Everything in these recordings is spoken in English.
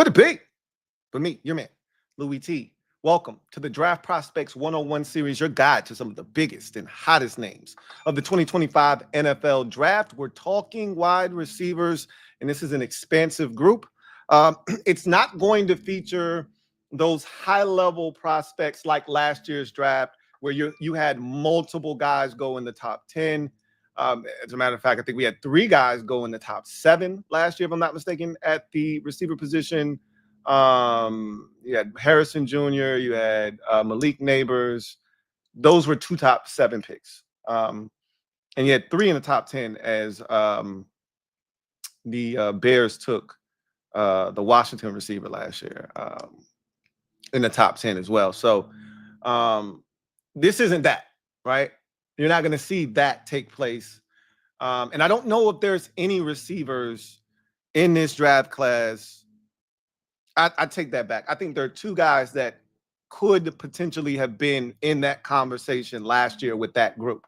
What a beat. But me, your man, Louie T. Welcome to the Draft Prospects 101 series, your guide to some of the biggest and hottest names of the 2025 NFL Draft. We're talking wide receivers, and this is an expansive group. It's not going to feature those high-level prospects like last year's draft where you had multiple guys go in the top 10. As a matter of fact, I think we had 3 guys go in the top 7 last year, if I'm not mistaken, at the receiver position. You had Harrison Jr., you had Malik Neighbors. Those were 2 top 7 picks. And you had 3 in the top 10 as the Bears took the Washington receiver last year in the top 10 as well. So this isn't that, right? You're not going to see that take place. And I don't know if there's any receivers in this draft class. I take that back. I think there are 2 guys that could potentially have been in that conversation last year with that group.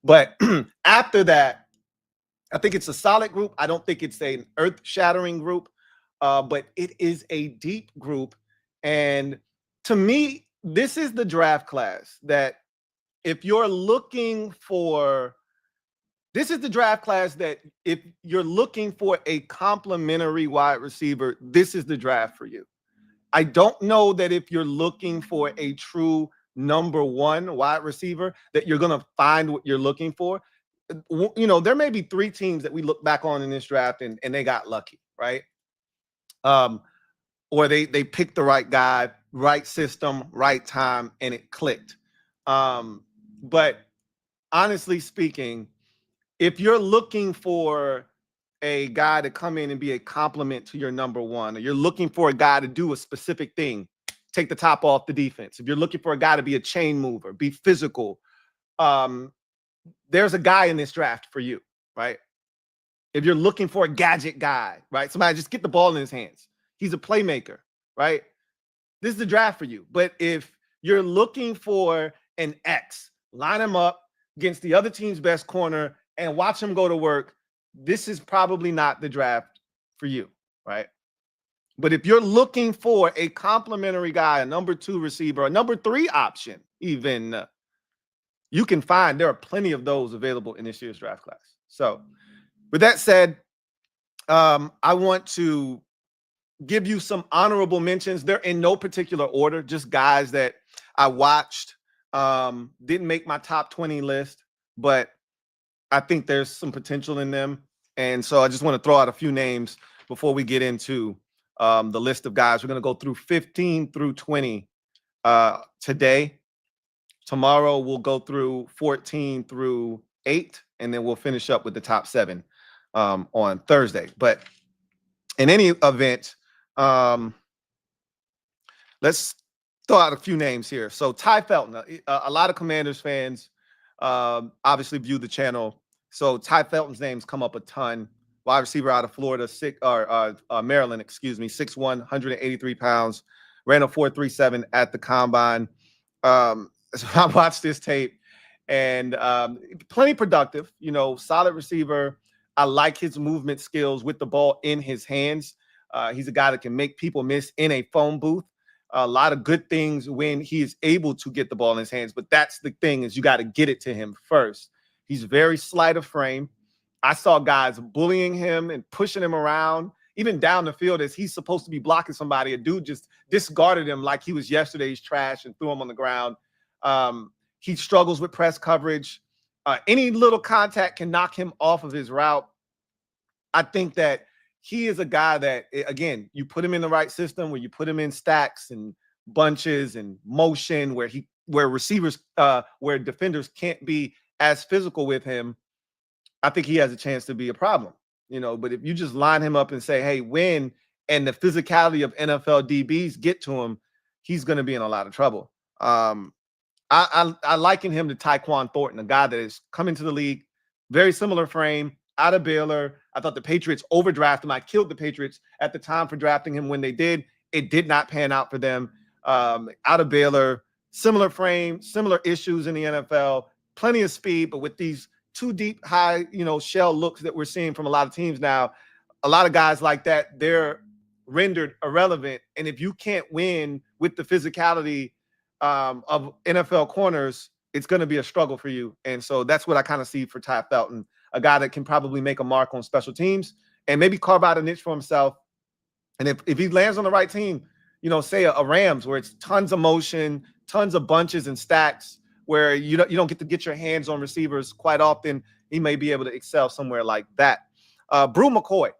But after that, I think it's a solid group. I don't think it's an earth-shattering group, but it is a deep group. And to me, this is the draft class that if you're looking for, this is the draft class that if you're looking for a complementary wide receiver, this is the draft for you. I don't know that if you're looking for a true number 1 wide receiver that you're going to find what you're looking for. You know, there may be 3 teams that we look back on in this draft and they got lucky, right? Or they picked the right guy, right system, right time, and it clicked. But honestly speaking, if you're looking for a guy to come in and be a complement to your number 1, or you're looking for a guy to do a specific thing, take the top off the defense. If you're looking for a guy to be a chain mover, be physical, there's a guy in this draft for you, right? If you're looking for a gadget guy, right? Somebody just get the ball in his hands. He's a playmaker, right? This is the draft for you. But if you're looking for an X, line him up against the other team's best corner and watch him go to work, this is probably not the draft for you, right? But if you're looking for a complimentary guy, a number 2 receiver, a number 3 option, even, you can find there are plenty of those available in this year's draft class. So with that said, I want to give you some honorable mentions. They're in no particular order, just guys that I watched, didn't make my top 20 list, but I think there's some potential in them. And so I just want to throw out a few names before we get into the list of guys. We're going to go through 15 through 20 today. Tomorrow we'll go through 14 through 8, and then we'll finish up with the top 7 on Thursday. But in any event, let's throw out a few names here. So Tai Felton, a lot of Commanders fans obviously view the channel. So Tai Felton's names come up a ton. Wide receiver out of Florida, Maryland, excuse me, 6'1", 183 pounds, ran a 4.37 at the combine. So I watched this tape, and plenty productive, you know, solid receiver. I like his movement skills with the ball in his hands. He's a guy that can make people miss in a phone booth. A lot of good things when he is able to get the ball in his hands. But that's the thing, is you got to get it to him first. He's very slight of frame. I saw guys bullying him and pushing him around, even down the field as he's supposed to be blocking somebody. A dude just discarded him like he was yesterday's trash and threw him on the ground. He struggles with press coverage. Any little contact can knock him off of his route. I think that he is a guy that, again, you put him in the right system where you put him in stacks and bunches and motion where receivers, where defenders can't be as physical with him. I think he has a chance to be a problem, you know. But if you just line him up and say, hey, win, and the physicality of NFL DBs get to him, he's going to be in a lot of trouble. I liken him to Tyquan Thornton, a guy that is coming to the league, very similar frame, out of Baylor. I thought the Patriots overdrafted him. I killed the Patriots at the time for drafting him when they did. It did not pan out for them. Out of Baylor, similar frame, similar issues in the NFL, plenty of speed, but with these 2 deep, high, you know, shell looks that we're seeing from a lot of teams now, a lot of guys like that, they're rendered irrelevant. And if you can't win with the physicality of NFL corners, it's going to be a struggle for you. And so that's what I kind of see for Tai Felton, a guy that can probably make a mark on special teams and maybe carve out a niche for himself. And if he lands on the right team, say a Rams where it's tons of motion, tons of bunches and stacks, where you don't get to get your hands on receivers quite often, he may be able to excel somewhere like that. Bru McCoy,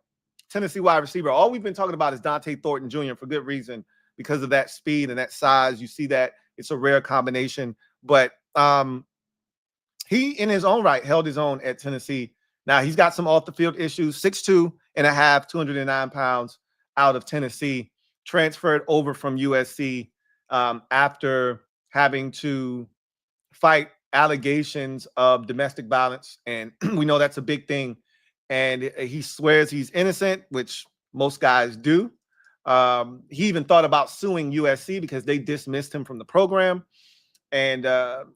Tennessee wide receiver. All we've been talking about is Dante Thornton Jr. for good reason, because of that speed and that size. You see that it's a rare combination, but he in his own right held his own at Tennessee. Now he's got some off the field issues. 6'2 and a half, 209 pounds, out of Tennessee, transferred over from USC after having to fight allegations of domestic violence. And we know that's a big thing. And he swears he's innocent, which most guys do. He even thought about suing USC because they dismissed him from the program. And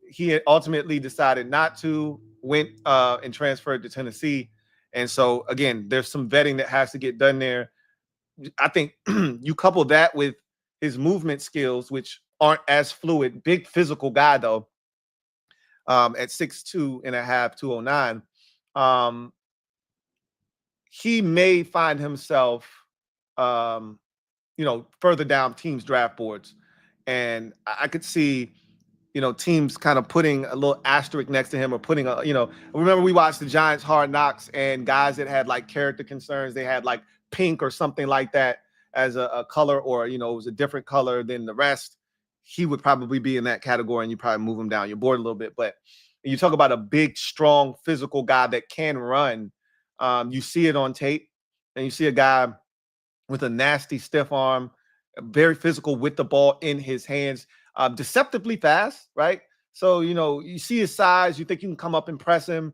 he ultimately decided not to, went and transferred to Tennessee. And so, again, there's some vetting that has to get done there. I think you couple that with his movement skills, which aren't as fluid. Big physical guy, though, at 6'2 and a half, 209. He may find himself, further down teams' draft boards. And I could see, teams kind of putting a little asterisk next to him, or putting remember we watched the Giants Hard Knocks, and guys that had like character concerns, they had like pink or something like that as a color, or, it was a different color than the rest. He would probably be in that category, and you probably move him down your board a little bit. But you talk about a big, strong, physical guy that can run. You see it on tape, and you see a guy with a nasty stiff arm, very physical with the ball in his hands, deceptively fast, right? So, you see his size, you think you can come up and press him,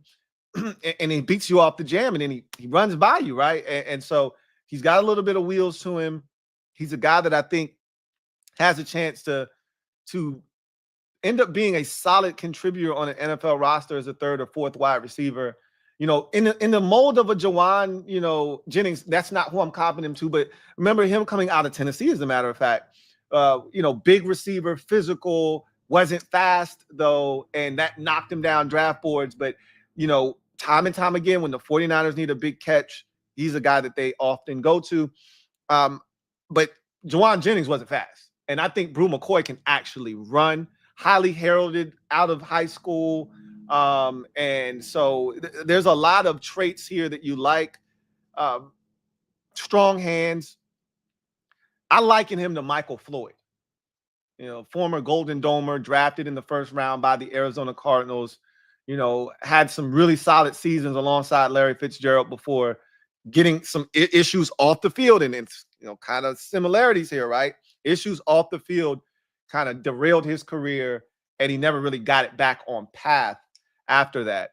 and he beats you off the jam, and then he runs by you, right? And so he's got a little bit of wheels to him. He's a guy that I think has a chance to end up being a solid contributor on an NFL roster as a third or fourth wide receiver. In the mold of a Jawan, Jennings, that's not who I'm comparing him to. But remember him coming out of Tennessee, as a matter of fact. Big receiver, physical, wasn't fast, though, and that knocked him down draft boards. But, time and time again, when the 49ers need a big catch, he's a guy that they often go to. But Jawan Jennings wasn't fast. And I think Bru McCoy can actually run, highly heralded out of high school. And so there's a lot of traits here that you like. Strong hands. I liken him to Michael Floyd, former Golden Domer, drafted in the first round by the Arizona Cardinals, had some really solid seasons alongside Larry Fitzgerald before getting some issues off the field. And it's, kind of similarities here, right? Issues off the field kind of derailed his career, and he never really got it back on path after that.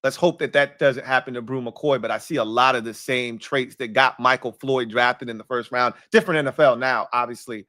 Let's hope that doesn't happen to Bru McCoy, but I see a lot of the same traits that got Michael Floyd drafted in the first round. Different NFL now, obviously.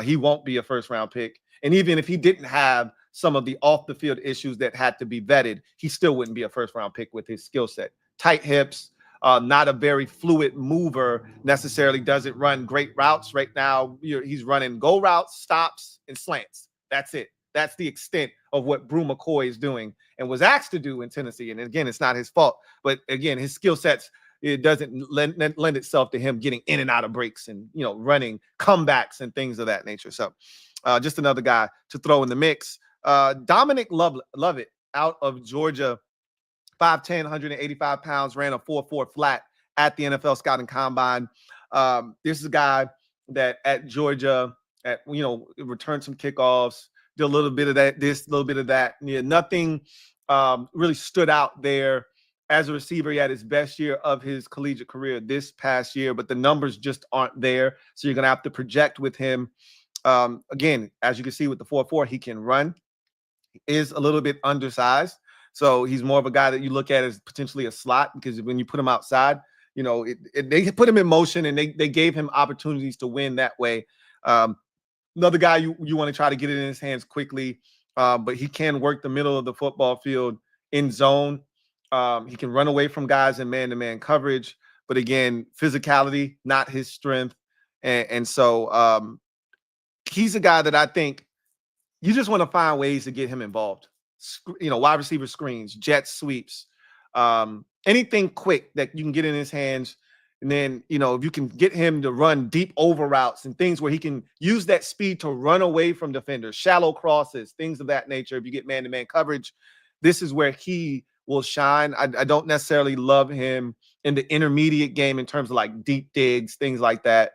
He won't be a first-round pick. And even if he didn't have some of the off-the-field issues that had to be vetted, he still wouldn't be a first-round pick with his skill set. Tight hips, not a very fluid mover necessarily, doesn't run great routes. Right now, he's running go routes, stops, and slants. That's it. That's the extent of what Bru McCoy is doing and was asked to do in Tennessee. And again, it's not his fault. But again, his skill sets, it doesn't lend itself to him getting in and out of breaks and, running comebacks and things of that nature. So just another guy to throw in the mix. Dominic Lovett out of Georgia, 5'10", 185 pounds, ran a 4.4 flat at the NFL Scouting Combine. This is a guy that at Georgia, returned some kickoffs, did a little bit of that, this, a little bit of that. Yeah, nothing really stood out there as a receiver. He had his best year of his collegiate career this past year, but the numbers just aren't there. So you're going to have to project with him. Again, as you can see with the 4.4, he can run. He is a little bit undersized. So he's more of a guy that you look at as potentially a slot, because when you put him outside, they put him in motion, and they gave him opportunities to win that way. Another guy you want to try to get it in his hands quickly, but he can work the middle of the football field in zone. He can run away from guys in man-to-man coverage, But again, physicality, not his strength. And so he's a guy that I think you just want to find ways to get him involved. Wide receiver screens, jet sweeps, anything quick that you can get in his hands. And then, if you can get him to run deep over routes and things where he can use that speed to run away from defenders, shallow crosses, things of that nature. If you get man-to-man coverage, this is where he will shine. I don't necessarily love him in the intermediate game in terms of like deep digs, things like that.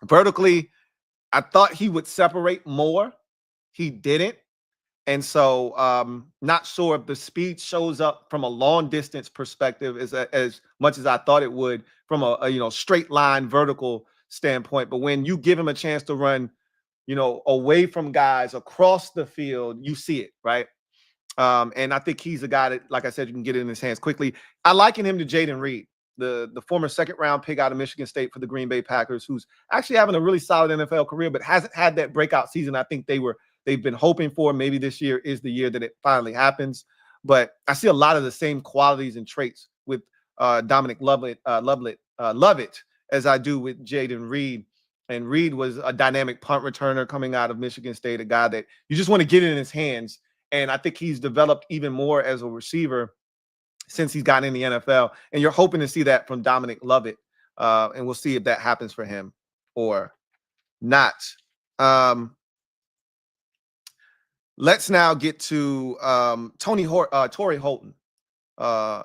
Vertically, I thought he would separate more. He didn't. And so not sure if the speed shows up from a long distance perspective as much as I thought it would from a straight line vertical standpoint. But when you give him a chance to run, away from guys across the field, you see it, right? And I think he's a guy that, like I said, you can get it in his hands quickly. I liken him to Jaylen Reed, the former second-round pick out of Michigan State for the Green Bay Packers, who's actually having a really solid NFL career, but hasn't had that breakout season I think they've been hoping for. Maybe this year is the year that it finally happens. But I see a lot of the same qualities and traits with Dominic Lovett as I do with Jaylen Reed. And Reed was a dynamic punt returner coming out of Michigan State, a guy that you just want to get it in his hands. And I think he's developed even more as a receiver since he's gotten in the NFL. And you're hoping to see that from Dominic Lovett. And we'll see if that happens for him or not. Let's now get to Tory Horton. Horton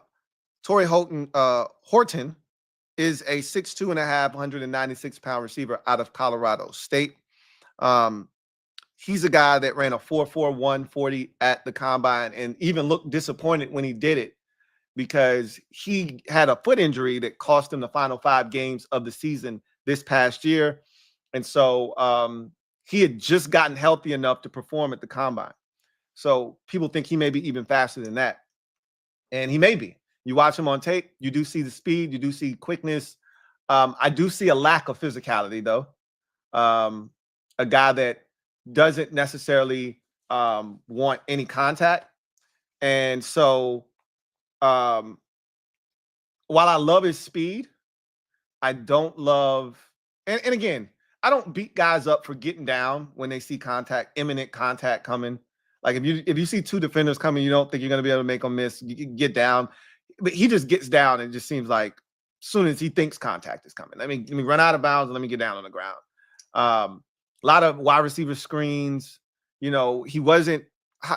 is a 6'2.5", 196-pound receiver out of Colorado State. He's a guy that ran a 4.41 40 at the combine and even looked disappointed when he did it because he had a foot injury that cost him the final 5 games of the season this past year. And so he had just gotten healthy enough to perform at the combine. So people think he may be even faster than that. And he may be. You watch him on tape, you do see the speed, you do see quickness. I do see a lack of physicality, though. A guy that doesn't necessarily want any contact. And so while I love his speed, I don't love, and again, I don't beat guys up for getting down when they see imminent contact coming. Like if you see 2 defenders coming, you don't think you're going to be able to make them miss, you can get down. But he just gets down and it just seems like as soon as he thinks contact is coming, let me run out of bounds and let me get down on the ground. A lot of wide receiver screens. He wasn't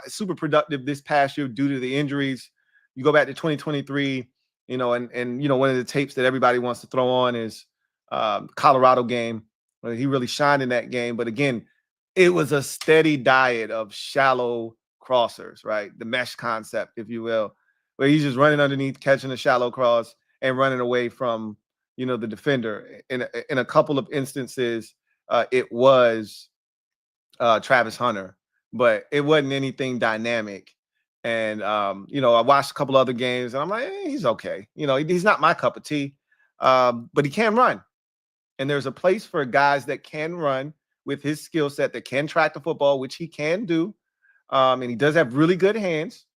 super productive this past year due to the injuries. You go back to 2023, and one of the tapes that everybody wants to throw on is Colorado game. He really shined in that game. But again, it was a steady diet of shallow crossers, right? The mesh concept, if you will, where he's just running underneath, catching a shallow cross and running away from, the defender. In a couple of instances, it was Travis Hunter, but it wasn't anything dynamic. And, I watched a couple other games and I'm like, he's okay. He's not my cup of tea, but he can run. And there's a place for guys that can run with his skill set, that can track the football, which he can do. And he does have really good hands.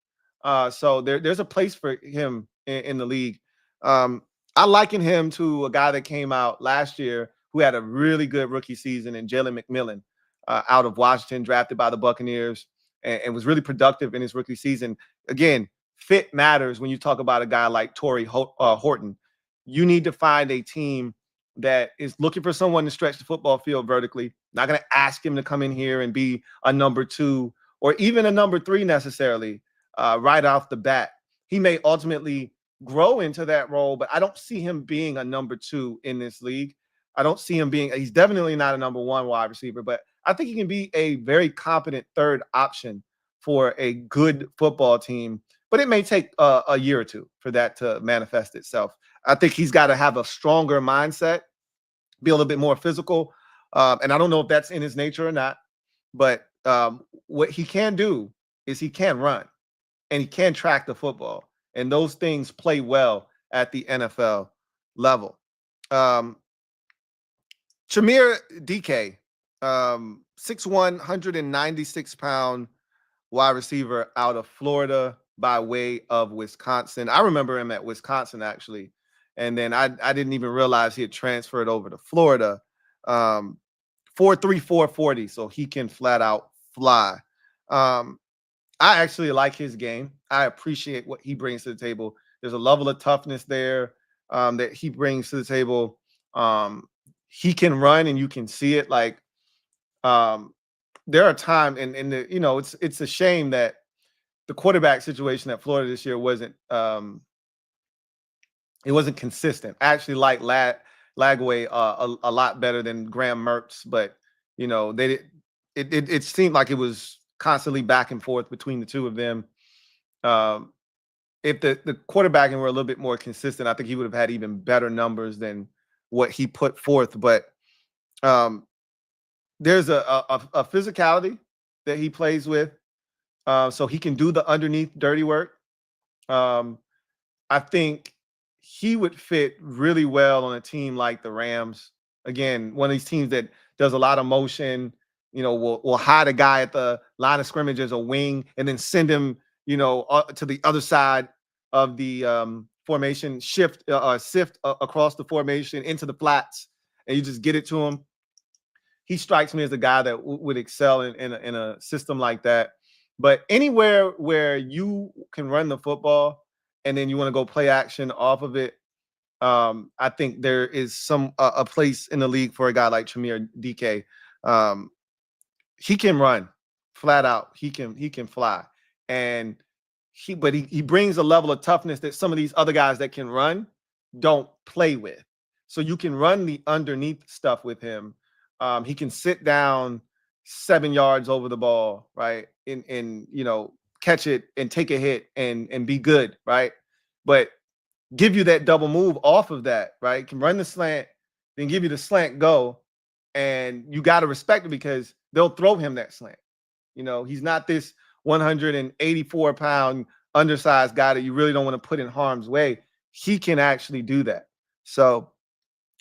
So there's a place for him in the league. I liken him to a guy that came out last year who had a really good rookie season, in Jalen McMillan out of Washington, drafted by the Buccaneers, and was really productive in his rookie season. Again, fit matters when you talk about a guy like Tory Horton. You need to find a team that is looking for someone to stretch the football field vertically. Not going to ask him to come in here and be a number 2 or even a number 3 necessarily right off the bat. He may ultimately grow into that role, but I don't see him being a number 2 in this league. I don't see him he's definitely not a number 1 wide receiver, but I think he can be a very competent 3rd option for a good football team. But it may take a year or 2 for that to manifest itself. I think he's got to have a stronger mindset, be a little bit more physical. And I don't know if that's in his nature or not, but what he can do is he can run and he can track the football. And those things play well at the NFL level. Chimere Dike, 6'1", 196-pound wide receiver out of Florida by way of Wisconsin. I remember him at Wisconsin, actually. And then I didn't even realize he had transferred over to Florida. 4.3, 440, so he can flat out fly. I actually like his game. I appreciate what he brings to the table. There's a level of toughness there that he brings to the table. He can run, and you can see it. Like there are times, and it's a shame that the quarterback situation at Florida this year wasn't it wasn't consistent. I actually like Lagway a lot better than Graham Mertz, but it seemed like it was constantly back and forth between the two of them. If the quarterbacking were a little bit more consistent, I think he would have had even better numbers than what he put forth. But there's a physicality that he plays with, so he can do the underneath dirty work. I think he would fit really well on a team like the Rams. Again, one of these teams that does a lot of motion, will hide a guy at the line of scrimmage as a wing and then send him, to the other side of the formation, sift across the formation into the flats, and you just get it to him. He strikes me as a guy that would excel in a system like that. But anywhere where you can run the football and then you want to go play action off of it, I think there is a place in the league for a guy like Chimere Dike. He can run flat out. He can fly, and he brings a level of toughness that some of these other guys that can run don't play with. So you can run the underneath stuff with him. He can sit down 7 yards over the ball, right, and catch it and take a hit and be good, right? But give you that double move off of that, right? Can run the slant, then give you the slant go, and you got to respect it because they'll throw him that slant. He's not this 184-pound undersized guy that you really don't want to put in harm's way. He can actually do that. So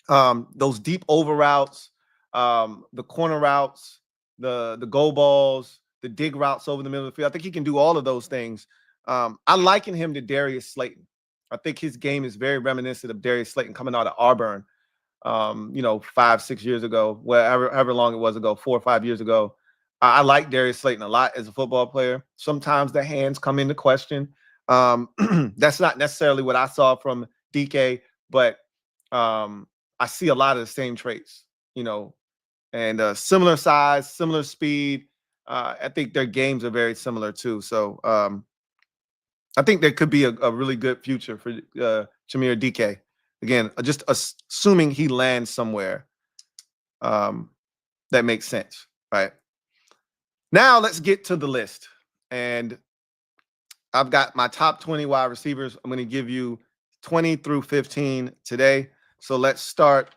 those deep over routes, the corner routes, the go balls, the dig routes over the middle of the field, I think he can do all of those things. I liken him to Darius Slayton. I think his game is very reminiscent of Darius Slayton coming out of Auburn, 5-6 years ago, however long it was ago, 4 or 5 years ago. I like Darius Slayton a lot as a football player. Sometimes the hands come into question. That's not necessarily what I saw from DK, but I see a lot of the same traits, and similar size, similar speed. I think their games are very similar too. So I think there could be a really good future for Chimere Dike. Again, just assuming he lands somewhere that makes sense, right? Now let's get to the list. And I've got my top 20 wide receivers. I'm going to give you 20 through 15 today. So let's start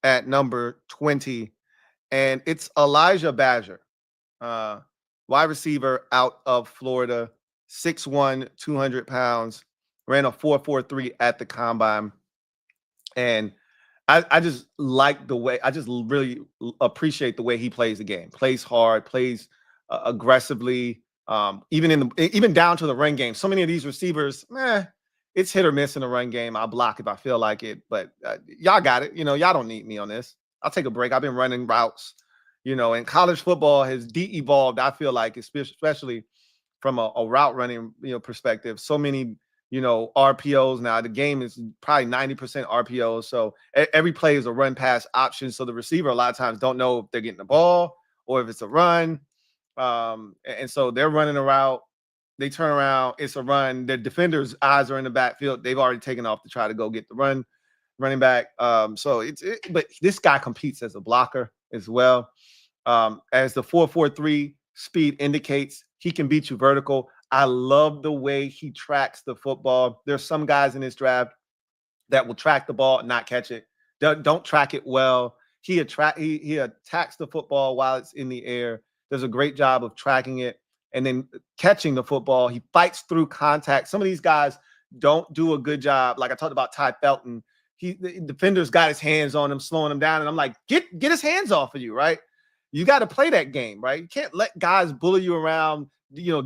at number 20. And it's Elijah Badger, wide receiver out of Florida, 6'1", 200 pounds, ran a 4.43 at the combine. And I just like the way, I just really appreciate the way he plays the game. Plays hard, plays aggressively, even down to the run game. So many of these receivers, it's hit or miss in the run game. I'll block if I feel like it, but y'all got it. Y'all don't need me on this. I'll take a break. I've been running routes, and college football has de-evolved, I feel like, especially from a route running, perspective. So many, RPOs now. The game is probably 90% RPOs. So every play is a run pass option. So the receiver a lot of times don't know if they're getting the ball or if it's a run. And so they're running a route. They turn around, it's a run. The defender's eyes are in the backfield. They've already taken off to try to go get the running back. But this guy competes as a blocker as well. As the 4.43 speed indicates, he can beat you vertical. I love the way he tracks the football. There's some guys in this draft that will track the ball and not catch it. Don't track it well. He attacks the football while it's in the air. Does a great job of tracking it and then catching the football. He fights through contact. Some of these guys don't do a good job. Like I talked about Tai Felton. The defender's got his hands on him, slowing him down. And I'm like, get his hands off of you, right? You got to play that game, right? You can't let guys bully you around,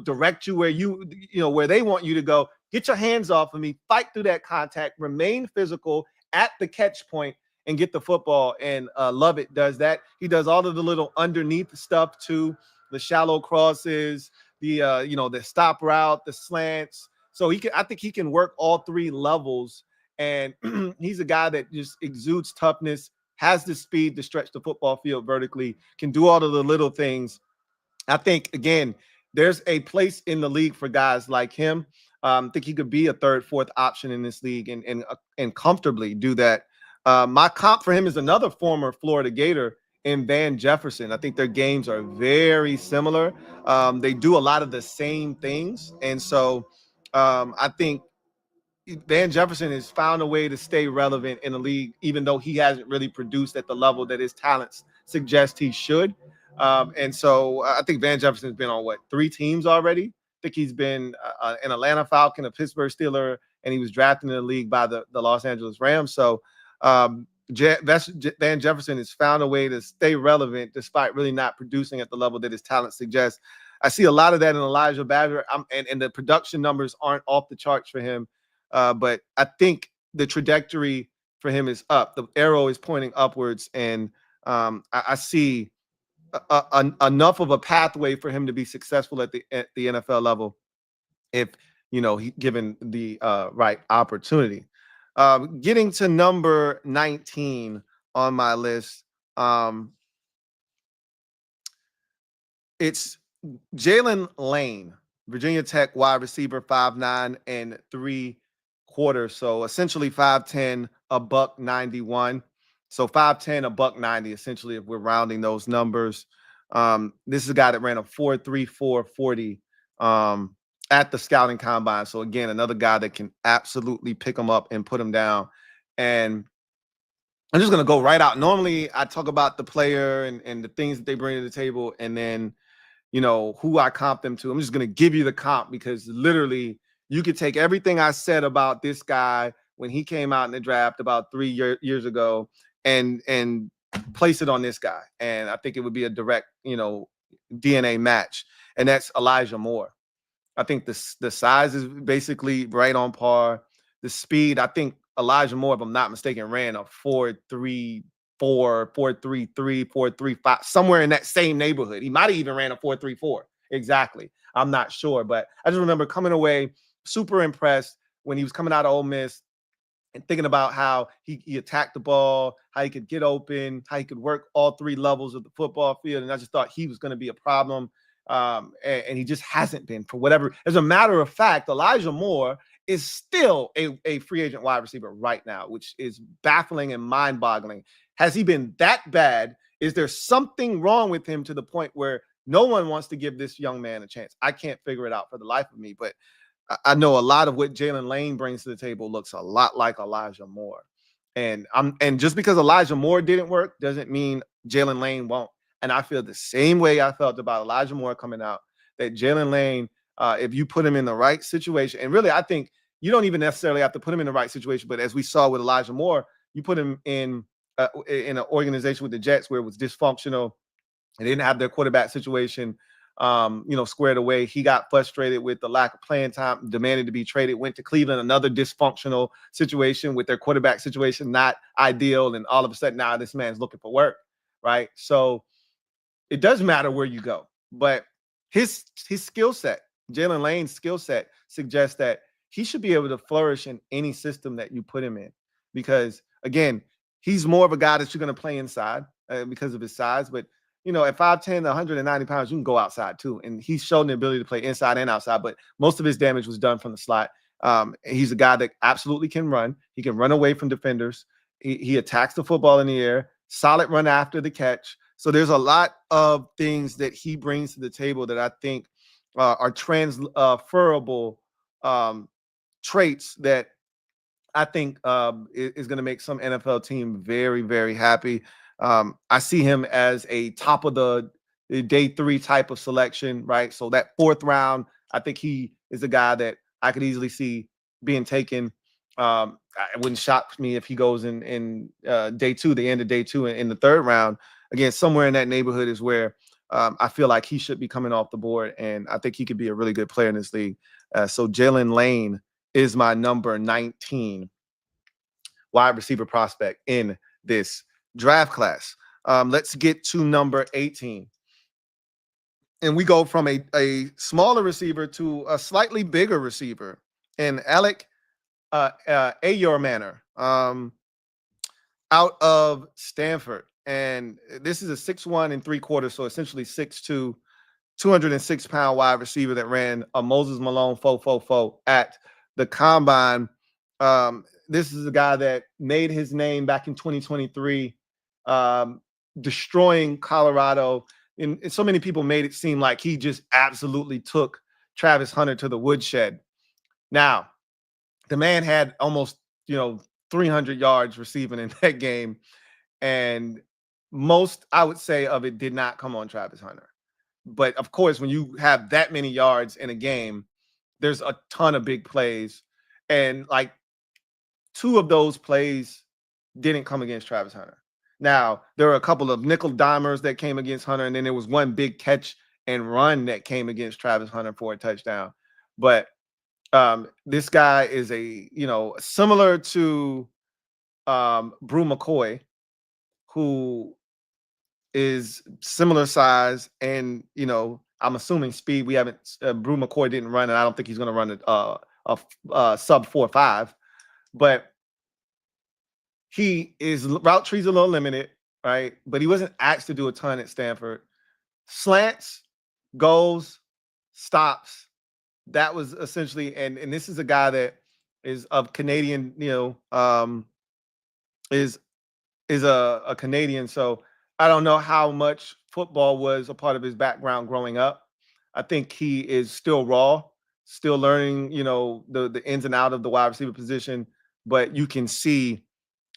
direct you where they want you to go. Get your hands off of me, fight through that contact, remain physical, at the catch point and get the football. And Lovett does that. He does all of the little underneath stuff too, the shallow crosses, the the stop route, the slants. So I think he can work all three levels. And he's a guy that just exudes toughness, has the speed to stretch the football field vertically, can do all of the little things. I think, again, there's a place in the league for guys like him. I think he could be a third, fourth option in this league and comfortably do that. My comp for him is another former Florida Gator in Van Jefferson. I think their games are very similar. They do a lot of the same things. And so I think Van Jefferson has found a way to stay relevant in the league, even though he hasn't really produced at the level that his talents suggest he should. And so I think Van Jefferson's been on 3 teams already. I think he's been an Atlanta Falcon, a Pittsburgh Steeler, and he was drafted in the league by the Los Angeles Rams. So Van Jefferson has found a way to stay relevant despite really not producing at the level that his talent suggests. I see a lot of that in Elijah Badger, and the production numbers aren't off the charts for him. But I think the trajectory for him is up. The arrow is pointing upwards, and I see enough of a pathway for him to be successful at the NFL level if he given the right opportunity. Getting to number 19 on my list, it's Jaylen Lane, Virginia Tech wide receiver, 5'9" and 3/4. So essentially 5'10", $191. So 5'10", $190, essentially, if we're rounding those numbers. This is a guy that ran a 4.34 40 at the scouting combine. So again, another guy that can absolutely pick him up and put him down. And I'm just going to go right out. Normally I talk about the player and the things that they bring to the table, and then who I comp them to. I'm just going to give you the comp because literally you could take everything I said about this guy when he came out in the draft about 3 years ago and place it on this guy. And I think it would be a direct, DNA match. And that's Elijah Moore. I think the size is basically right on par. The speed, I think Elijah Moore, if I'm not mistaken, ran a 4.34, 4.33, 4.35, somewhere in that same neighborhood. He might have even ran a 4.34. Exactly. I'm not sure. But I just remember coming away super impressed when he was coming out of Ole Miss and thinking about how he attacked the ball, how he could get open, how he could work all 3 levels of the football field. And I just thought he was going to be a problem. And he just hasn't been, for whatever. As a matter of fact, Elijah Moore is still a free agent wide receiver right now, which is baffling and mind-boggling. Has he been that bad? Is there something wrong with him to the point where no one wants to give this young man a chance? I can't figure it out for the life of me, but I know a lot of what Jaylen Lane brings to the table looks a lot like Elijah Moore. And just because Elijah Moore didn't work doesn't mean Jaylen Lane won't. And I feel the same way I felt about Elijah Moore coming out, that Jaylen Lane, if you put him in the right situation, and really I think you don't even necessarily have to put him in the right situation, but as we saw with Elijah Moore, you put him in an organization with the Jets where it was dysfunctional and they didn't have their quarterback situation squared away. He got frustrated with the lack of playing time, demanded to be traded, went to Cleveland, another dysfunctional situation with their quarterback situation, not ideal. And all of a sudden now this man's looking for work, right? So it does matter where you go, but his skill set, Jaylen Lane's skill set, suggests that he should be able to flourish in any system that you put him in, because again, he's more of a guy that you're going to play inside because of his size. But at 5'10", 190 pounds, you can go outside too. And he's shown the ability to play inside and outside, but most of his damage was done from the slot. He's a guy that absolutely can run. He can run away from defenders. He attacks the football in the air, solid run after the catch. So there's a lot of things that he brings to the table that I think are transferable traits that I think is going to make some NFL team very, very happy. I see him as a top of the day 3 type of selection, right? So that 4th round, I think he is a guy that I could easily see being taken. It wouldn't shock me if he goes in day 2, the end of day 2 in the 3rd round. Again, somewhere in that neighborhood is where I feel like he should be coming off the board, and I think he could be a really good player in this league. So Jaylen Lane is my number 19. wide receiver prospect in this draft class. Let's get to number 18. And we go from a smaller receiver to a slightly bigger receiver in Elic Ayomanor, out of Stanford. And this is a 6'1" 3/4, so essentially 6'2", 206-pound wide receiver that ran a Moses Malone 4.44 at the combine. This is a guy that made his name back in 2023, destroying Colorado. And so many people made it seem like he just absolutely took Travis Hunter to the woodshed. Now, the man had almost, 300 yards receiving in that game. And most, I would say, of it did not come on Travis Hunter. But of course, when you have that many yards in a game, there's a ton of big plays. And like 2 of those plays didn't come against Travis Hunter. Now, there were a couple of nickel dimers that came against Hunter, and then there was one big catch and run that came against Travis Hunter for a touchdown. But this guy is similar to Bru McCoy, who is similar size and, I'm assuming speed. We haven't, Bru McCoy didn't run, and I don't think he's going to run a sub 4.5, but route tree's a little limited, right? But he wasn't asked to do a ton at Stanford. Slants, goals, stops. That was essentially, and this is a guy that is of Canadian, is a Canadian. So I don't know how much football was a part of his background growing up. I think he is still raw, still learning, the ins and out of the wide receiver position. But you can see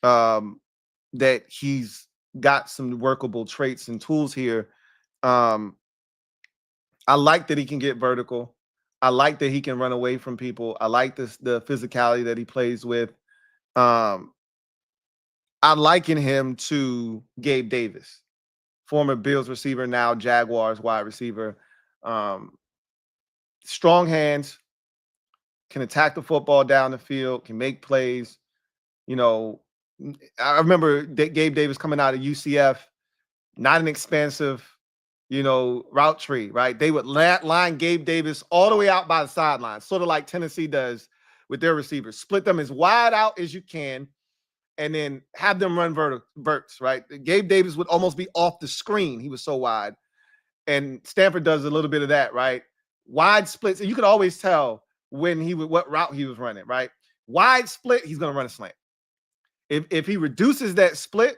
that he's got some workable traits and tools here. I like that he can get vertical. I like that he can run away from people. I like the physicality that he plays with. I liken him to Gabe Davis, former Bills receiver, now Jaguars wide receiver. Strong hands, can attack the football down the field, can make plays. I remember Gabe Davis coming out of UCF, not an expansive, route tree, right? They would line Gabe Davis all the way out by the sideline, sort of like Tennessee does with their receivers. Split them as wide out as you can, and then have them run verts, right? Gabe Davis would almost be off the screen. He was so wide. And Stanford does a little bit of that, right? Wide splits. And you could always tell what route he was running, right? Wide split, he's going to run a slant. If he reduces that split,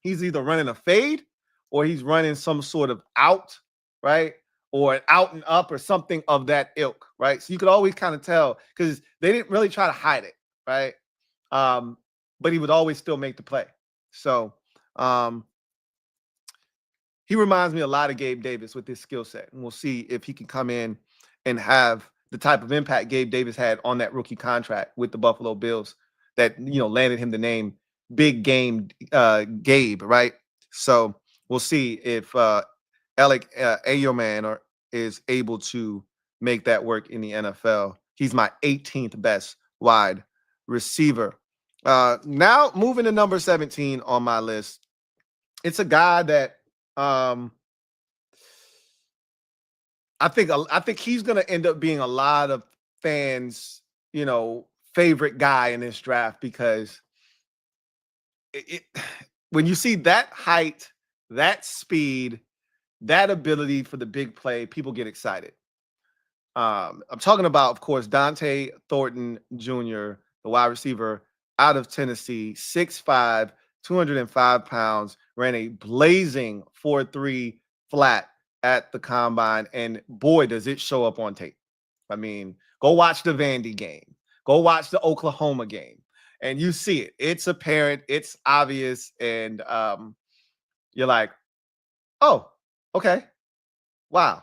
he's either running a fade or he's running some sort of out, right? Or an out and up or something of that ilk, right? So you could always kind of tell because they didn't really try to hide it, right? But he would always still make the play. So he reminds me a lot of Gabe Davis with this skill set. And we'll see if he can come in and have the type of impact Gabe Davis had on that rookie contract with the Buffalo Bills that, landed him the name Big Game Gabe, right? So we'll see if Elic Ayomanor is able to make that work in the NFL. He's my 18th best wide receiver. Now moving to number 17 on my list. It's a guy that I think he's going to end up being a lot of fans, favorite guy in this draft because when you see that height, that speed, that ability for the big play, people get excited. I'm talking about, of course, Dante Thornton Jr., the wide receiver out of Tennessee, 6'5", 205 pounds, ran a blazing 4.3 flat at the combine. And boy, does it show up on tape. I mean, go watch the Vandy game. Go watch the Oklahoma game. And you see it. It's apparent. It's obvious. And you're like, oh, okay. Wow.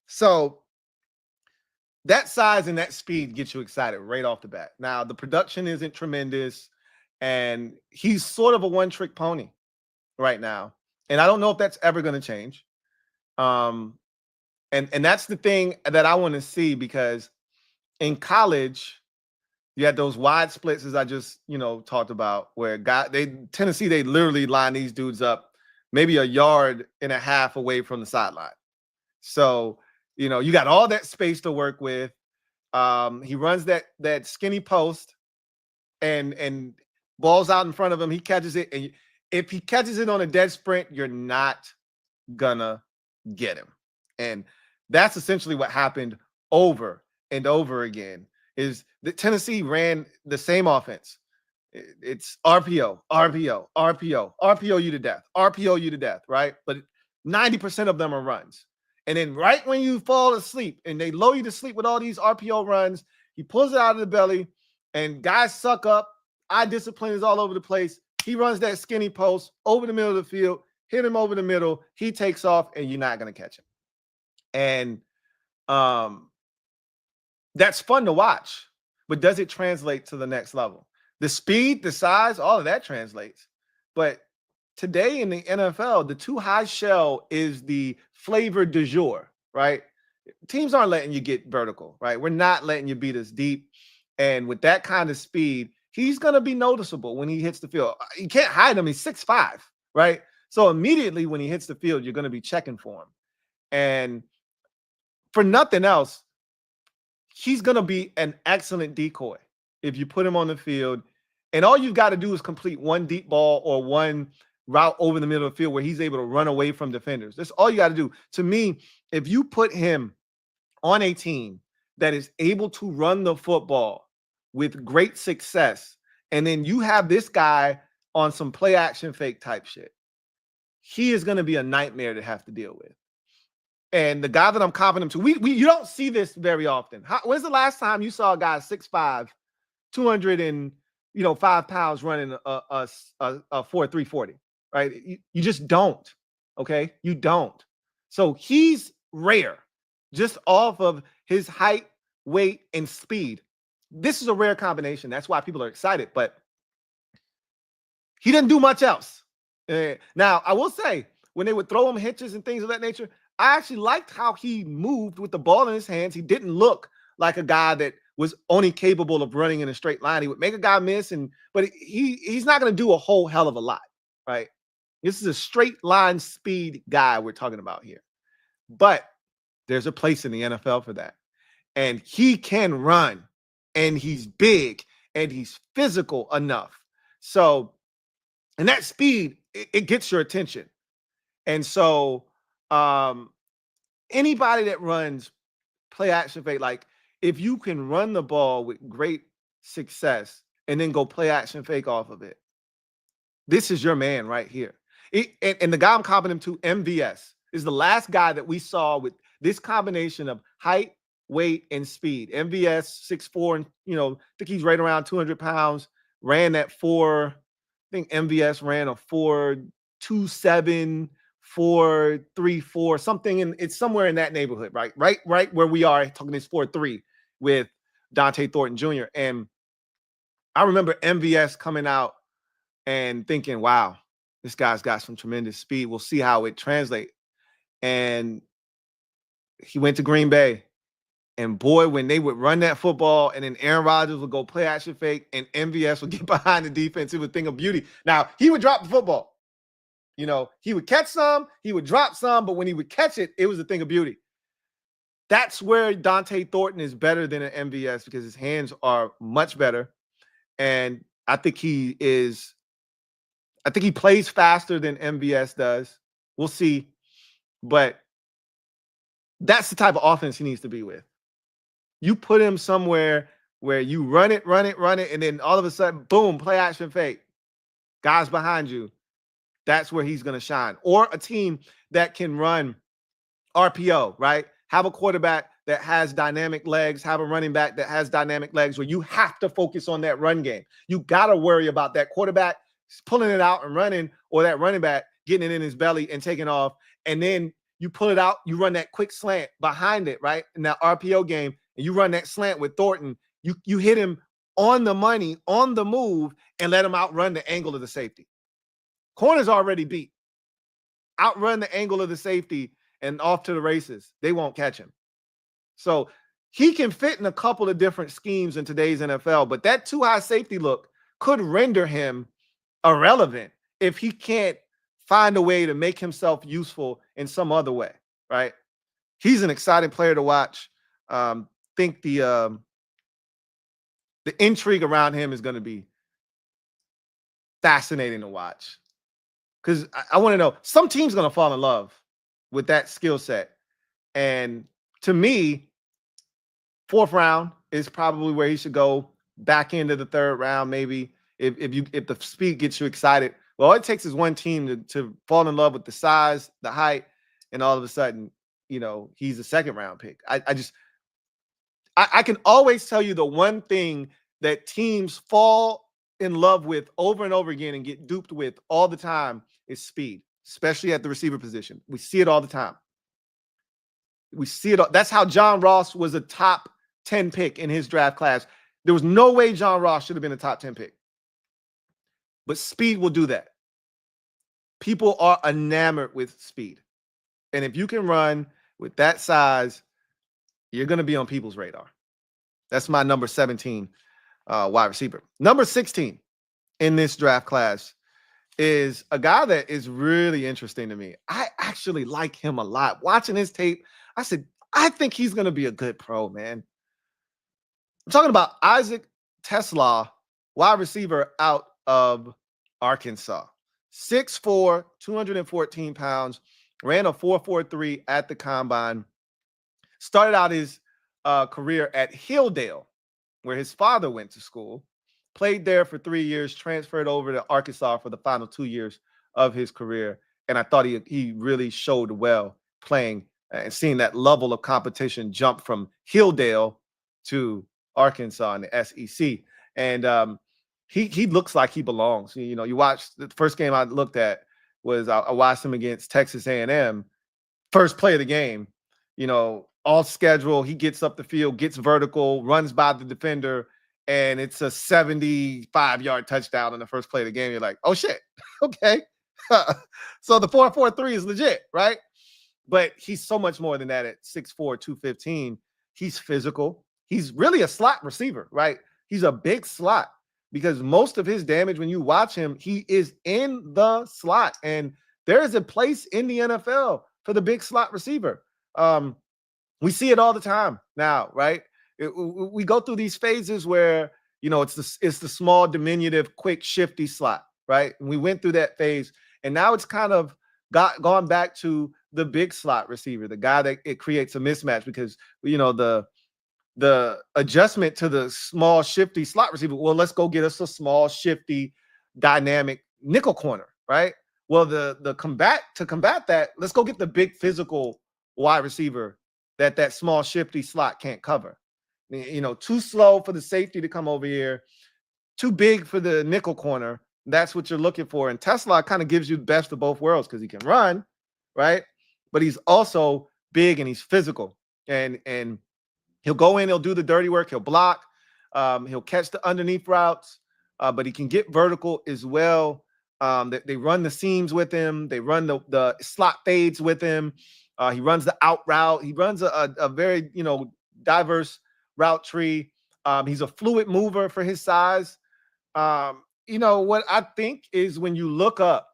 So that size and that speed gets you excited right off the bat. Now, the production isn't tremendous. And he's sort of a one-trick pony right now. And I don't know if that's ever going to change. And that's the thing that I want to see because in college, You had those wide splits, as I just, talked about, where Tennessee, they literally line these dudes up maybe a yard and a half away from the sideline. So, you got all that space to work with. He runs that skinny post and balls out in front of him. He catches it. And if he catches it on a dead sprint, you're not gonna get him. And that's essentially what happened over and over again. Is that Tennessee ran the same offense. It's RPO, RPO, RPO, RPO you to death, RPO you to death, right? But 90% of them are runs. And then right when you fall asleep and they lull you to sleep with all these RPO runs, he pulls it out of the belly and guys suck up. Eye discipline is all over the place. He runs that skinny post over the middle of the field, hit him over the middle. He takes off and you're not going to catch him. And that's fun to watch, but does it translate to the next level? The speed, the size, all of that translates. But today in the NFL, the too high shell is the flavor du jour, right? Teams aren't letting you get vertical, right? We're not letting you beat us deep. And with that kind of speed, he's going to be noticeable when he hits the field. You can't hide him. He's 6'5", right? So immediately when he hits the field, you're going to be checking for him. And for nothing else, he's going to be an excellent decoy if you put him on the field. And all you've got to do is complete one deep ball or one route over the middle of the field where he's able to run away from defenders. That's all you got to do. To me, if you put him on a team that is able to run the football with great success, and then you have this guy on some play action fake type shit, he is going to be a nightmare to have to deal with. And the guy that I'm comparing him to, you don't see this very often. When's the last time you saw a guy 6'5", 205 pounds running a 4.340, right? You just don't, okay? You don't. So he's rare just off of his height, weight, and speed. This is a rare combination. That's why people are excited, but he didn't do much else. Now, I will say, when they would throw him hitches and things of that nature, I actually liked how he moved with the ball in his hands. He didn't look like a guy that was only capable of running in a straight line. He would make a guy miss, but he's not going to do a whole hell of a lot, right? This is a straight line speed guy we're talking about here. But there's a place in the NFL for that. And he can run, and he's big, and he's physical enough. So, and that speed, it gets your attention. And so, anybody that runs play action fake, like if you can run the ball with great success and then go play action fake off of it, this is your man right here. And the guy I'm comparing him to, MVS, is the last guy that we saw with this combination of height, weight, and speed. MVS, 6'4", and I think he's right around 200 pounds. Ran that 4. I think MVS ran a 4.27. 4.34, something, and it's somewhere in that neighborhood, right where we are talking this 4.3 with Dante Thornton Jr. And I remember MVS coming out and thinking, wow, this guy's got some tremendous speed. We'll see how it translates. And he went to Green Bay, and boy, when they would run that football and then Aaron Rodgers would go play action fake and MVS would get behind the defense, it was a thing of beauty. Now, he would drop the football. He would catch some, he would drop some, but when he would catch it, it was a thing of beauty. That's where Dante Thornton is better than an MVS because his hands are much better. And I think he plays faster than MVS does. We'll see. But that's the type of offense he needs to be with. You put him somewhere where you run it, and then all of a sudden, boom, play action fake. Guys behind you. That's where he's going to shine. Or a team that can run RPO, right? Have a quarterback that has dynamic legs, have a running back that has dynamic legs where you have to focus on that run game. You got to worry about that quarterback pulling it out and running, or that running back getting it in his belly and taking off. And then you pull it out, you run that quick slant behind it, right? In that RPO game, and you run that slant with Thornton, you hit him on the money, on the move, and let him outrun the angle of the safety. Corner's already beat. Outrun the angle of the safety and off to the races. They won't catch him. So He can fit in a couple of different schemes in today's NFL, but that too high safety look could render him irrelevant if he can't find a way to make himself useful in some other way, right? He's an exciting player to watch. Think the intrigue around him is going to be fascinating to watch, because I want to know, some team's going to fall in love with that skill set. And to me, 4th round is probably where he should go. Back into the 3rd round, maybe, if the speed gets you excited. Well, all it takes is one team to fall in love with the size, the height, and all of a sudden, he's a 2nd round pick. I can always tell you the one thing that teams fall in love with over and over again and get duped with all the time is speed, especially at the receiver position. We see it all the time. We see it. That's how John Ross was a top 10 pick in his draft class. There was no way John Ross should have been a top 10 pick. But speed will do that. People are enamored with speed. And if you can run with that size, you're going to be on people's radar. That's my number 17 wide receiver. Number 16 in this draft class is a guy that is really interesting to me. I actually like him a lot. Watching his tape, I said, I think he's going to be a good pro, man. I'm talking about Isaac TeSlaa, wide receiver out of Arkansas. 6'4", 214 pounds, ran a 4.43 at the combine. Started out his career at Hilldale, where his father went to school. Played there for 3 years, transferred over to Arkansas for the final 2 years of his career. And I thought he really showed well playing and seeing that level of competition jump from Hilldale to Arkansas in the SEC. And he looks like he belongs. You watch the first game I looked at was I watched him against Texas A&M. First play of the game, all schedule. He gets up the field, gets vertical, runs by the defender, and it's a 75-yard touchdown in the first play of the game. You're like, oh shit, okay. So the 4.43 is legit, right? But he's so much more than that at 6'4", 215. He's physical. He's really a slot receiver, right? He's a big slot because most of his damage, when you watch him, he is in the slot. And there is a place in the NFL for the big slot receiver. We see it all the time now, right? We go through these phases where, it's the small, diminutive, quick, shifty slot, right? And we went through that phase. And now it's kind of gone back to the big slot receiver, the guy that it creates a mismatch because, the adjustment to the small, shifty slot receiver. Well, let's go get us a small, shifty, dynamic nickel corner, right? Well, to combat that, let's go get the big physical wide receiver that small, shifty slot can't cover. Too slow for the safety to come over here, too big for the nickel corner. That's what you're looking for. And TeSlaa kind of gives you the best of both worlds because he can run, right? But he's also big and he's physical. And he'll go in, he'll do the dirty work, he'll block, he'll catch the underneath routes, but he can get vertical as well. They run the seams with him. They run the slot fades with him. He runs the out route. He runs a very, diverse route tree. He's a fluid mover for his size. What I think is when you look up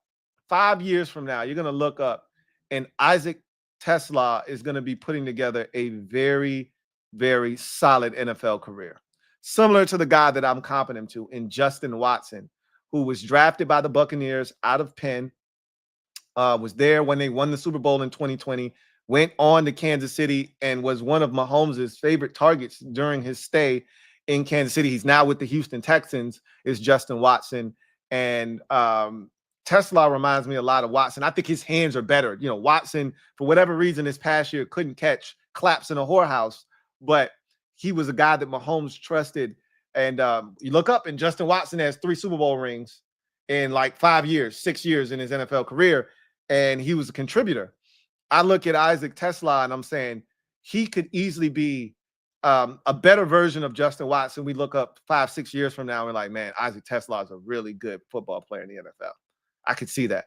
5 years from now, you're going to look up and Isaac TeSlaa is going to be putting together a very, very solid NFL career. Similar to the guy that I'm comparing him to in Justin Watson, who was drafted by the Buccaneers out of Penn, was there when they won the Super Bowl in 2020, went on to Kansas City and was one of Mahomes' favorite targets during his stay in Kansas City. He's now with the Houston Texans, is Justin Watson. And TeSlaa reminds me a lot of Watson. I think his hands are better. Watson, for whatever reason, this past year couldn't catch claps in a whorehouse, but he was a guy that Mahomes trusted. And you look up and Justin Watson has 3 Super Bowl rings in like 5 years, 6 years in his NFL career. And he was a contributor. I look at Isaac TeSlaa and I'm saying he could easily be a better version of Justin Watson. We look up 5, 6 years from now and we're like, man, Isaac TeSlaa is a really good football player in the NFL. I could see that.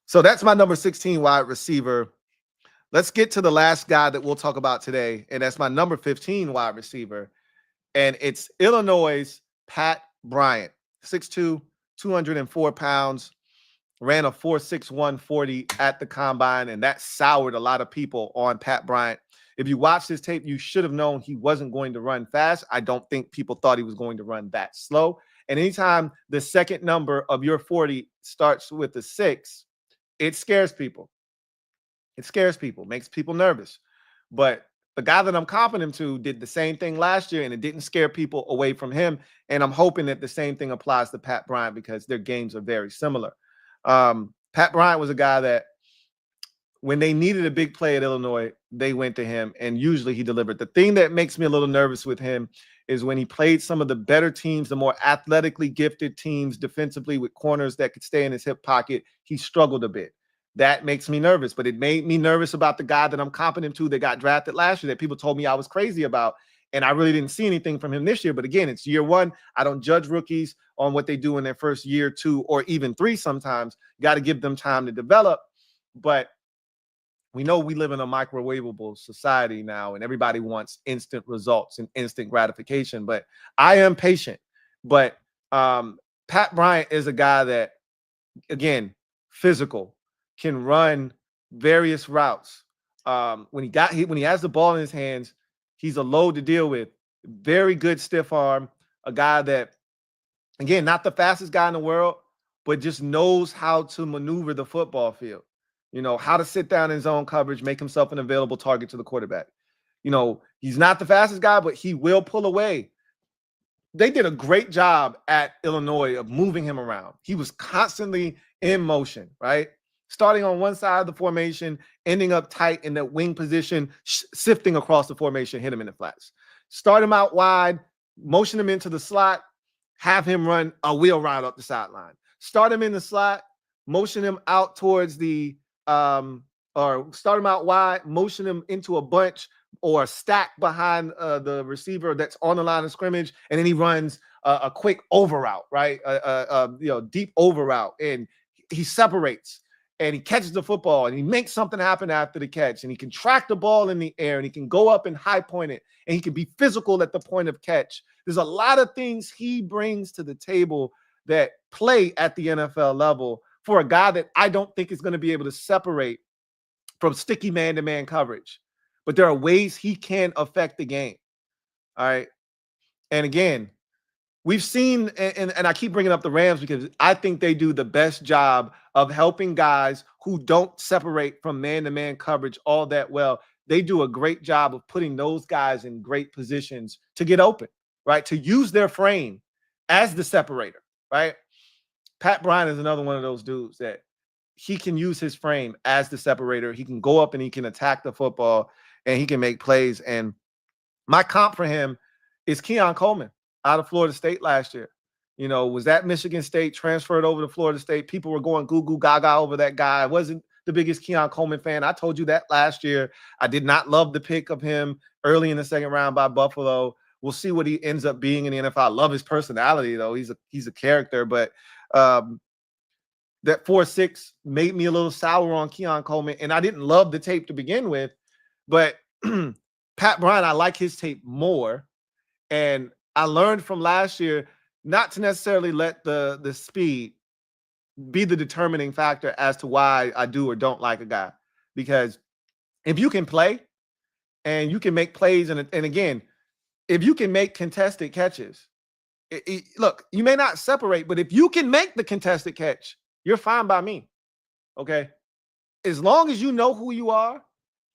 So that's my number 16 wide receiver. let's get to the last guy that we'll talk about today, and that's my number 15 wide receiver, and it's Illinois' Pat Bryant, 6'2", 204 pounds, ran a 4.61 40 at the combine, and that soured a lot of people on Pat Bryant. If you watch this tape, you should have known he wasn't going to run fast. I don't think people thought he was going to run that slow. And anytime the second number of your 40 starts with a 6, it scares people. It scares people, makes people nervous. But the guy that I'm comping him to did the same thing last year, and it didn't scare people away from him. And I'm hoping that the same thing applies to Pat Bryant because their games are very similar. Pat Bryant was a guy that when they needed a big play at Illinois, they went to him, and usually he delivered. The thing that makes me a little nervous with him is when he played some of the better teams, the more athletically gifted teams defensively with corners that could stay in his hip pocket, he struggled a bit. That makes me nervous, but it made me nervous about the guy that I'm comping him to that got drafted last year that people told me I was crazy about, and I really didn't see anything from him this year. But again, it's year one. I don't judge rookies on what they do in their first year, 2, or even 3 sometimes. Got to give them time to develop. But we know we live in a microwavable society now, and everybody wants instant results and instant gratification. But I am patient. But Pat Bryant is a guy that, again, physical, can run various routes. When he has the ball in his hands, he's a load to deal with. Very good stiff arm. A guy that, again, not the fastest guy in the world, but just knows how to maneuver the football field. You know, how to sit down in zone coverage, make himself an available target to the quarterback. You know, he's not the fastest guy, but he will pull away. They did a great job at Illinois of moving him around. He was constantly in motion, right? Starting on one side of the formation, ending up tight in that wing position, sifting across the formation, hit him in the flats. Start him out wide, motion him into the slot, have him run a wheel route up the sideline. Start him in the slot, motion him out towards the or start him out wide, motion him into a bunch or a stack behind the receiver that's on the line of scrimmage, and then he runs a quick over route, right? Deep over route, and he separates and he catches the football and he makes something happen after the catch, and he can track the ball in the air and he can go up and high point it, and he can be physical at the point of catch. There's a lot of things he brings to the table that play at the NFL level for a guy that I don't think is going to be able to separate from sticky man-to-man coverage. But there are ways he can affect the game. All right. And again, we've seen, and I keep bringing up the Rams because I think they do the best job of helping guys who don't separate from man-to-man coverage all that well. They do a great job of putting those guys in great positions to get open, right? To use their frame as the separator, right? Pat Bryant is another one of those dudes that he can use his frame as the separator. He can go up and he can attack the football and he can make plays. And my comp for him is Keon Coleman out of Florida State last year. You know, was at Michigan State, transferred over to Florida State. People were going goo goo gaga over that guy. I wasn't the biggest Keon Coleman fan. I told you that last year. I did not love the pick of him early in the second round by Buffalo. We'll see what he ends up being in the NFL. I love his personality, though. He's a character, but that 4.6 made me a little sour on Keon Coleman, and I didn't love the tape to begin with. But Pat Bryant, I like his tape more, and I learned from last year not to necessarily let the speed be the determining factor as to why I do or don't like a guy. Because if you can play and you can make plays, and again, if you can make contested catches, look, you may not separate, but if you can make the contested catch, you're fine by me, okay? As long as you know who you are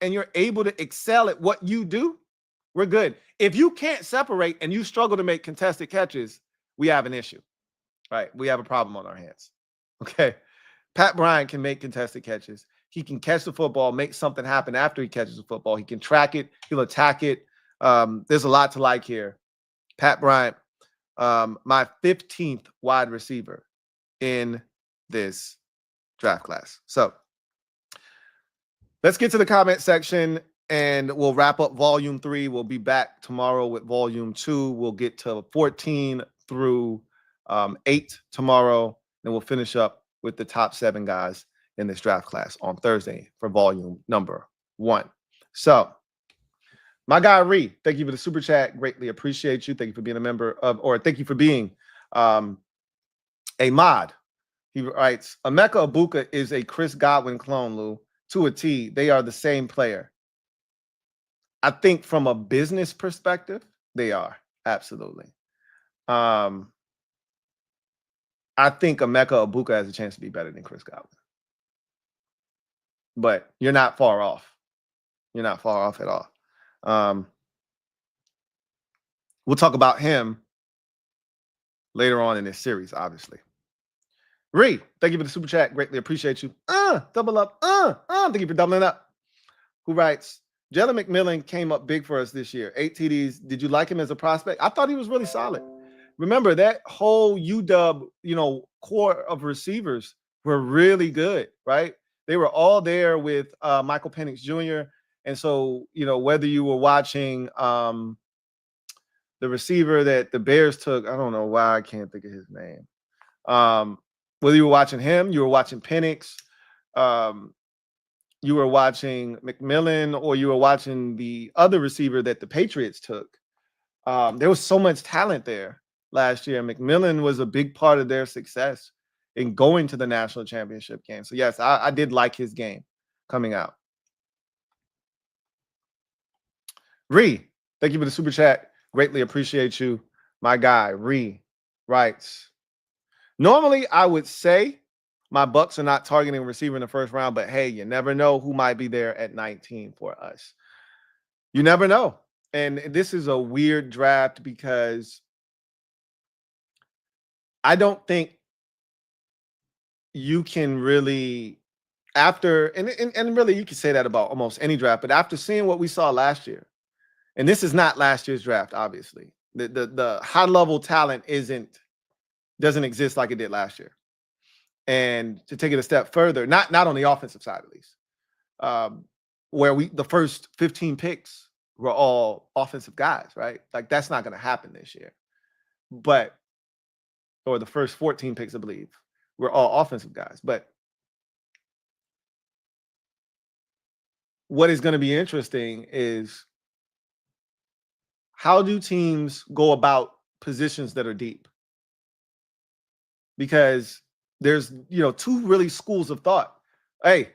and you're able to excel at what you do, we're good. If you can't separate and you struggle to make contested catches, we have an issue, right? We have a problem on our hands, okay? Pat Bryant can make contested catches. He can catch the football, make something happen after he catches the football. He can track it. He'll attack it. There's a lot to like here. Pat Bryant, my 15th wide receiver in this draft class. So let's get to the comment section and we'll wrap up volume 3. We'll be back tomorrow with volume 2. We'll get to 14 through 8 tomorrow. Then we'll finish up with the top 7 guys in this draft class on Thursday for volume number one. So, my guy Ree, thank you for the super chat. Greatly appreciate you. Thank you for being a member of, or thank you for being a mod. He writes, Emeka Egbuka is a Chris Godwin clone, Lou, to a T. They are the same player. I think from a business perspective, they are. Absolutely. I think Emeka Egbuka has a chance to be better than Chris Godwin. But you're not far off. You're not far off at all. We'll talk about him later on in this series, obviously. Ree, thank you for the super chat. Greatly appreciate you. Double up. Thank you for doubling up. Who writes, Jaylen McMillan came up big for us this year. 8 TDs. Did you like him as a prospect? I thought he was really solid. Remember, that whole UW, core of receivers were really good, right? They were all there with Michael Penix Jr. And so, whether you were watching the receiver that the Bears took, I don't know why I can't think of his name. Whether you were watching him, you were watching Penix, you were watching McMillan, or you were watching the other receiver that the Patriots took. There was so much talent there last year. McMillan was a big part of their success in going to the national championship game. So, yes, I did like his game coming out. Ree, thank you for the super chat. Greatly appreciate you. My guy, Ree, writes, normally I would say my Bucks are not targeting a receiver in the first round, but hey, you never know who might be there at 19 for us. You never know. And this is a weird draft because I don't think you can really, after, and really you can say that about almost any draft, but after seeing what we saw last year, and this is not last year's draft, obviously. The high level talent doesn't exist like it did last year. And to take it a step further, not on the offensive side at least, where the first 15 picks were all offensive guys, right? Like that's not going to happen this year. Or the first 14 picks, I believe, were all offensive guys. But what is going to be interesting is, how do teams go about positions that are deep? Because there's, two really schools of thought. Hey,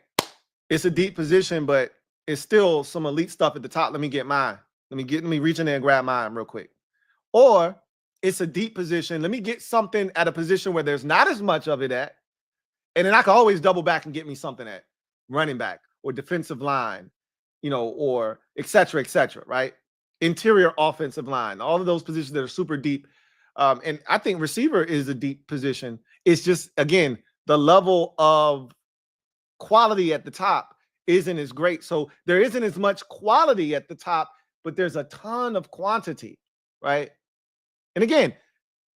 it's a deep position, but it's still some elite stuff at the top. Let me get mine. Let me reach in there and grab mine real quick. Or it's a deep position. Let me get something at a position where there's not as much of it at. And then I can always double back and get me something at running back or defensive line, or et cetera, right? Interior offensive line, all of those positions that are super deep. And I think receiver is a deep position. It's just, again, the level of quality at the top isn't as great. So there isn't as much quality at the top, but there's a ton of quantity, right? And again,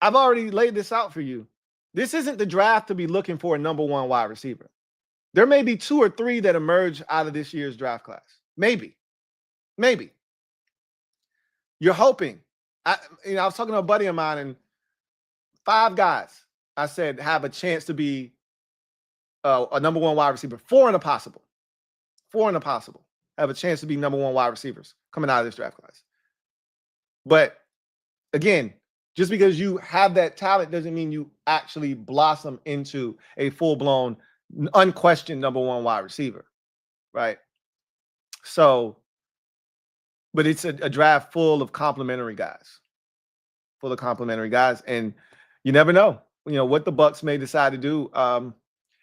I've already laid this out for you. This isn't the draft to be looking for a number one wide receiver. There may be 2 or 3 that emerge out of this year's draft class. Maybe. You're hoping. I was talking to a buddy of mine, and 5 guys, I said, have a chance to be a number one wide receiver. 4 in a possible. Have a chance to be number one wide receivers coming out of this draft class. But again, just because you have that talent doesn't mean you actually blossom into a full-blown, unquestioned number one wide receiver, right? So, but it's a draft full of complementary guys. And you never know, what the Bucks may decide to do.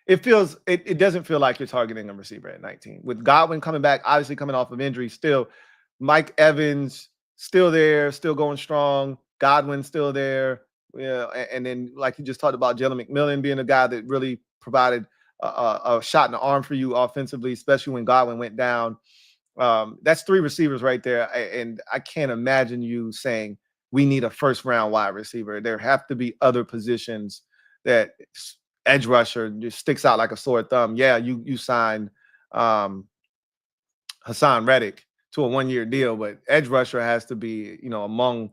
It doesn't feel like you're targeting a receiver at 19. With Godwin coming back, obviously coming off of injury still, Mike Evans still there, still going strong. Godwin still there. And then like you just talked about, Jaylen McMillan being a guy that really provided a shot in the arm for you offensively, especially when Godwin went down. That's 3 receivers right there. And I can't imagine you saying we need a first-round wide receiver. There have to be other positions that edge rusher just sticks out like a sore thumb. Yeah, you signed Hassan Reddick to a 1-year deal, but edge rusher has to be, among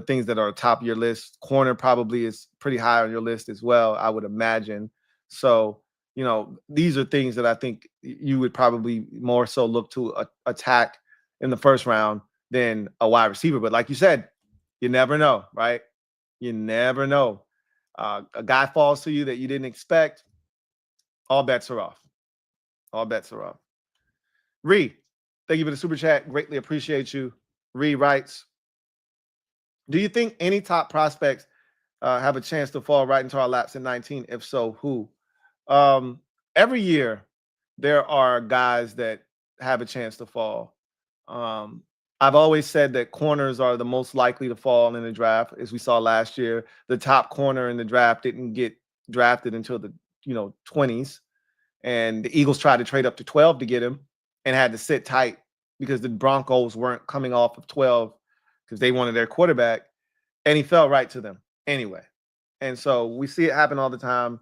things that are top of your list. Corner probably is pretty high on your list as well, I would imagine. So, you know, these are things that I think you would probably more so look to attack in the first round than a wide receiver. But like you said, you never know, right? You never know. A guy falls to you that you didn't expect. All bets are off. All bets are off. Ree, thank you for the super chat. Greatly appreciate you. Ree writes, do you think any top prospects have a chance to fall right into our laps at 19? If so, who? Every year, there are guys that have a chance to fall. I've always said that corners are the most likely to fall in the draft. As we saw last year, the top corner in the draft didn't get drafted until the 20s, and the Eagles tried to trade up to 12 to get him and had to sit tight because the Broncos weren't coming off of 12 because they wanted their quarterback, and he fell right to them anyway. And so we see it happen all the time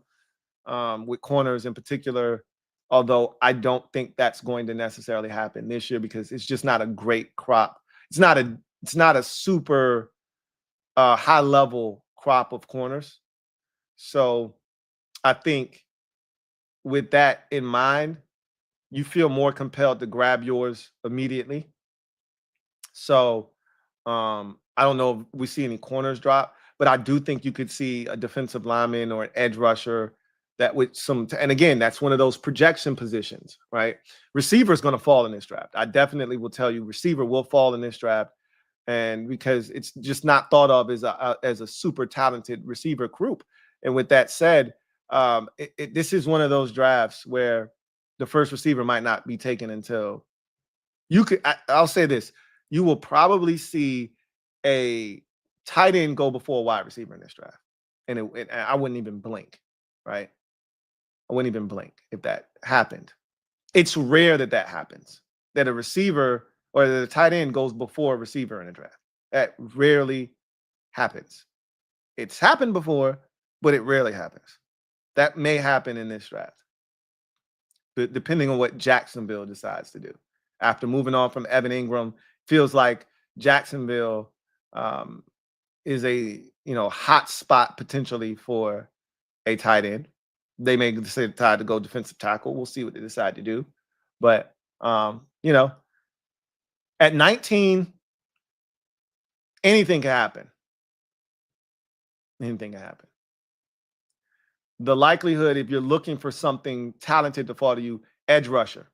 with corners in particular, although I don't think that's going to necessarily happen this year because it's just not a great crop. It's not a super high level crop of corners. So I think with that in mind, you feel more compelled to grab yours immediately. So I don't know if we see any corners drop, but I do think you could see a defensive lineman or an edge rusher that with some, and again, that's one of those projection positions, right? Receiver is going to fall in this draft. I definitely will tell you, receiver will fall in this draft, and because it's just not thought of as a super talented receiver group. And with that said, this is one of those drafts where the first receiver might not be taken until I'll say this: you will probably see a tight end go before a wide receiver in this draft, and I wouldn't even blink, right? I wouldn't even blink if that happened. It's rare that happens, that a receiver or that a tight end goes before a receiver in a draft. That rarely happens. It's happened before, but it rarely happens. That may happen in this draft, depending on what Jacksonville decides to do. After moving on from Evan Ingram, feels like Jacksonville is a hot spot potentially for a tight end. They may decide to go defensive tackle. We'll see what they decide to do. But, at 19, anything can happen. Anything can happen. The likelihood, if you're looking for something talented to fall to you, edge rusher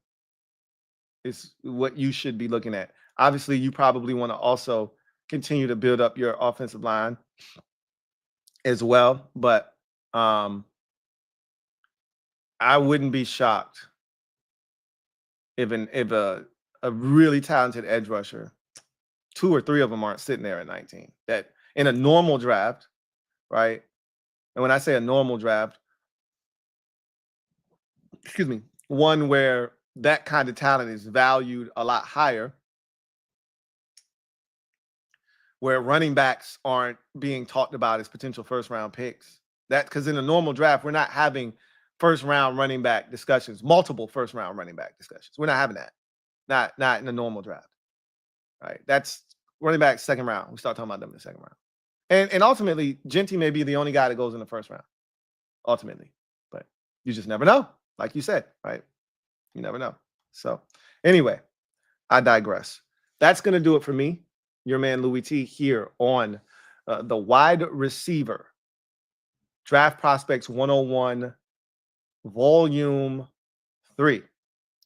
is what you should be looking at. Obviously, you probably want to also continue to build up your offensive line as well. But I wouldn't be shocked if a really talented edge rusher, 2 or 3 of them aren't sitting there at 19. That in a normal draft, right? And when I say a normal draft, excuse me, one where that kind of talent is valued a lot higher, where running backs aren't being talked about as potential first-round picks. That because in a normal draft, we're not having first-round running back discussions, multiple first-round running back discussions. We're not having that. Not in a normal draft, right? That's running back second round. We start talking about them in the second round. And ultimately, Genty may be the only guy that goes in the first round, ultimately. But you just never know, like you said, right? You never know. So anyway, I digress. That's going to do it for me, your man Louie T, here on the Wide Receiver Draft Prospects 101 Volume 3.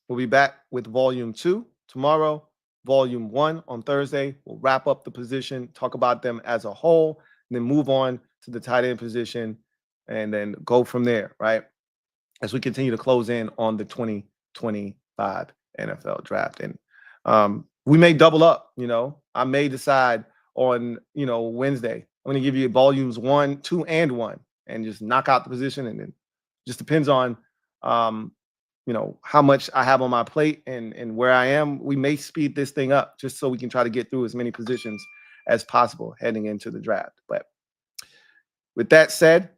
We'll be back with Volume 2 tomorrow, Volume 1 on Thursday. We'll wrap up the position, talk about them as a whole, and then move on to the tight end position, and then go from there, right? As we continue to close in on the 2025 NFL Draft. And we may double up, I may decide on, Wednesday. I'm going to give you volumes 1, 2, and 1 and just knock out the position. And then just depends on, how much I have on my plate and where I am. We may speed this thing up just so we can try to get through as many positions as possible heading into the draft. But with that said,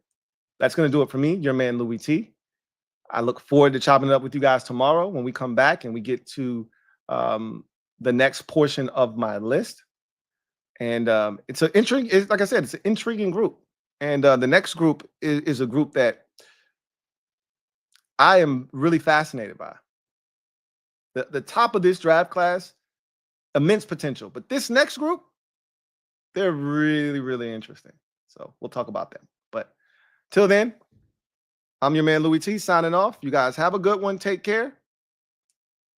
that's going to do it for me, your man Louie T. I look forward to chopping it up with you guys tomorrow when we come back and we get to the next portion of my list. And it's an intriguing, like I said, it's an intriguing group. And the next group is a group that I am really fascinated by. The top of this draft class, immense potential. But this next group, they're really, really interesting. So we'll talk about them. But till then, I'm your man, Louie T, signing off. You guys have a good one. Take care.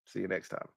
See you next time.